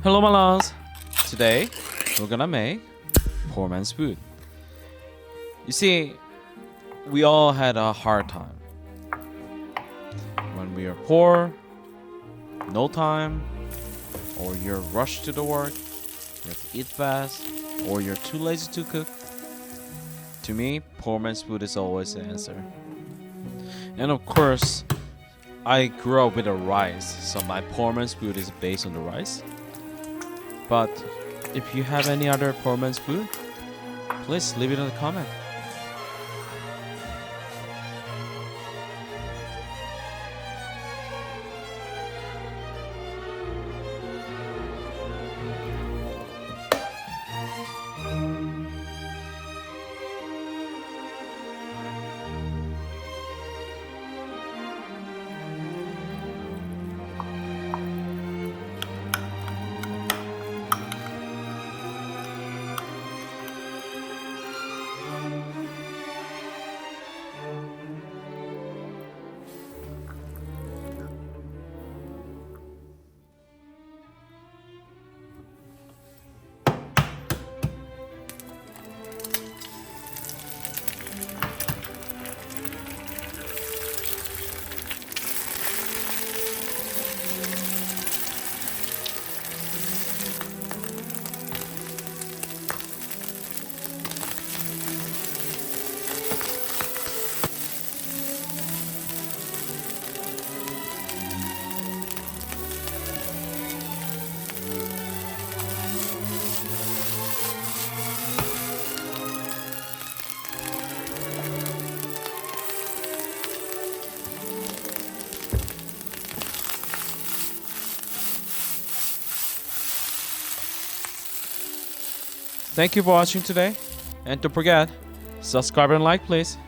Hello, my loves. Today, we're gonna make poor man's food. You see, we all had a hard time. When we are poor, no time, or you're rushed to the work, you have to eat fast, or you're too lazy to cook. To me, poor man's food is always the answer. And of course, I grew up with a rice, so my poor man's food is based on the rice. But if you have any other poor man's food, please leave it in the comment. Thank you for watching today. And don't forget, subscribe and like please.